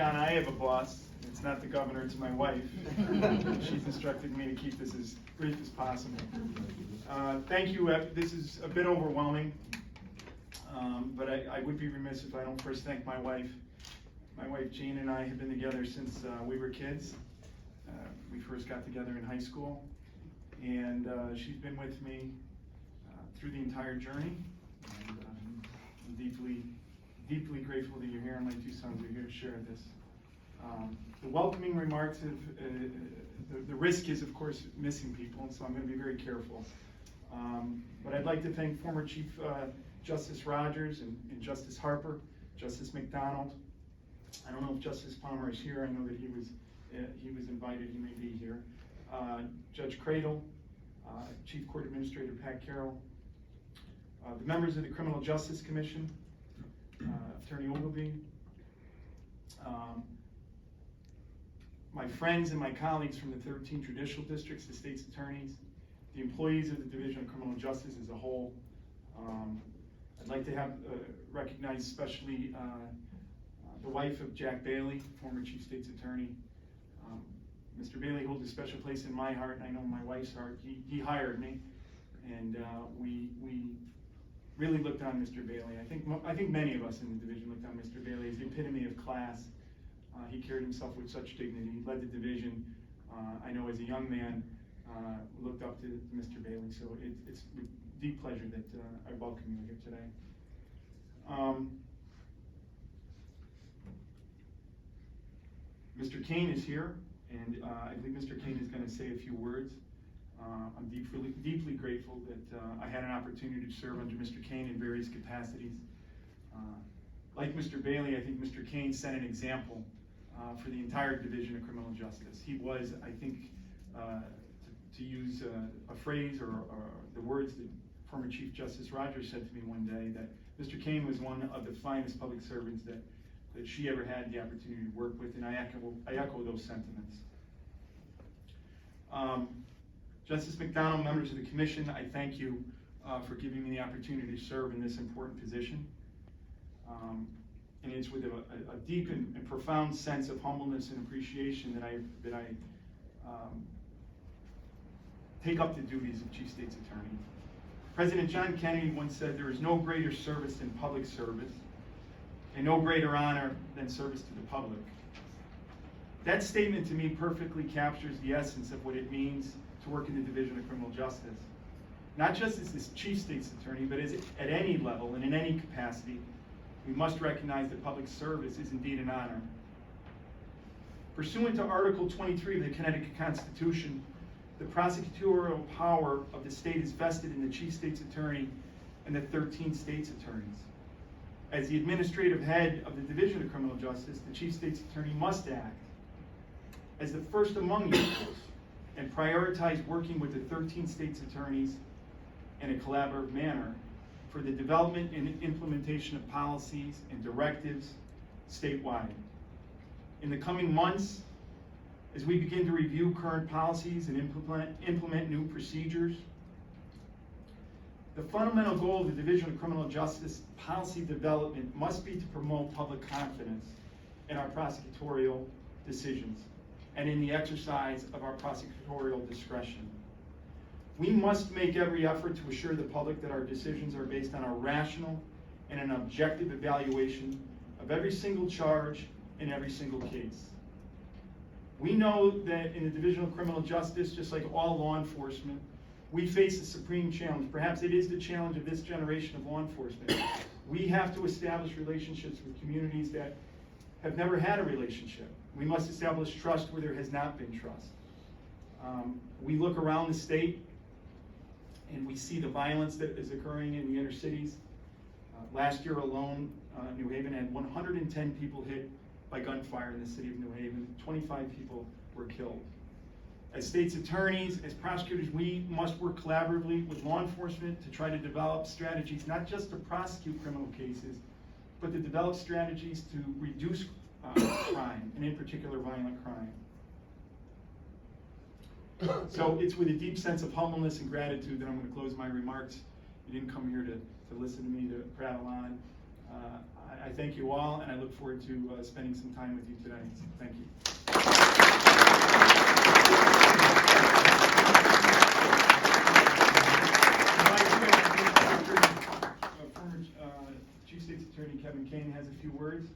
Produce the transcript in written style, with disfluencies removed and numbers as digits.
John, I have a boss. It's not the governor, it's my wife. She's instructed me to keep this as brief as possible. Thank you. This is a bit overwhelming, but I would be remiss if I don't first thank my wife. My wife Jean and I have been together since we were kids. We first got together in high school, and she's been with me through the entire journey. And I'm deeply grateful that you're here, and my two sons are here to share this. The welcoming remarks the risk is, of course, missing people, and so I'm going to be very careful. But I'd like to thank former Chief Justice Rogers and Justice Harper, Justice McDonald. I don't know if Justice Palmer is here. I know that he was invited. He may be here. Judge Cradle, Chief Court Administrator Pat Carroll, the members of the Criminal Justice Commission, Attorney Ogilvie, my friends and my colleagues from the 13 judicial districts, the state's attorneys, the employees of the Division of Criminal Justice as a whole. I'd like to recognize especially the wife of Jack Bailey, former Chief State's Attorney. Mr. Bailey holds a special place in my heart, and I know my wife's heart. He hired me, and we really looked on Mr. Bailey. I think many of us in the division looked on Mr. Bailey as the epitome of class. He carried himself with such dignity. He led the division. I know as a young man, looked up to Mr. Bailey. So it's with deep pleasure that I welcome you here today. Mr. Kane is here, and I think Mr. Kane is going to say a few words. I'm deeply grateful that I had an opportunity to serve under Mr. Kane in various capacities. Like Mr. Bailey, I think Mr. Kane set an example for the entire Division of Criminal Justice. He was, I think, to use a phrase or the words that former Chief Justice Rogers said to me one day, that Mr. Kane was one of the finest public servants that she ever had the opportunity to work with, and I echo those sentiments. Justice McDonald, members of the Commission, I thank you for giving me the opportunity to serve in this important position. And it's with a deep and profound sense of humbleness and appreciation that I take up the duties of Chief State's Attorney. President John Kennedy once said, "There is no greater service than public service, and no greater honor than service to the public." That statement to me perfectly captures the essence of what it means to work in the Division of Criminal Justice. Not just as this Chief State's Attorney, but at any level and in any capacity, we must recognize that public service is indeed an honor. Pursuant to Article 23 of the Connecticut Constitution, the prosecutorial power of the state is vested in the Chief State's Attorney and the 13 state's attorneys. As the administrative head of the Division of Criminal Justice, the Chief State's Attorney must act as the first among equals and prioritize working with the 13 state's attorneys in a collaborative manner for the development and implementation of policies and directives statewide. In the coming months, as we begin to review current policies and implement new procedures, the fundamental goal of the Division of Criminal Justice policy development must be to promote public confidence in our prosecutorial decisions and in the exercise of our prosecutorial discretion. We must make every effort to assure the public that our decisions are based on a rational and an objective evaluation of every single charge in every single case. We know that in the Division of Criminal Justice, just like all law enforcement, we face a supreme challenge. Perhaps it is the challenge of this generation of law enforcement. We have to establish relationships with communities that have never had a relationship. We must establish trust where there has not been trust. We look around the state and we see the violence that is occurring in the inner cities. Last year alone, New Haven had 110 people hit by gunfire in the city of New Haven. 25 people were killed. As state's attorneys, as prosecutors, we must work collaboratively with law enforcement to try to develop strategies, not just to prosecute criminal cases, but to develop strategies to reduce crime, and in particular violent crime. So it's with a deep sense of humbleness and gratitude that I'm going to close my remarks. You didn't come here to listen to me to prattle on. I thank you all, and I look forward to spending some time with you today. Thank you. Former Chief State's Attorney Kevin Kane has a few words.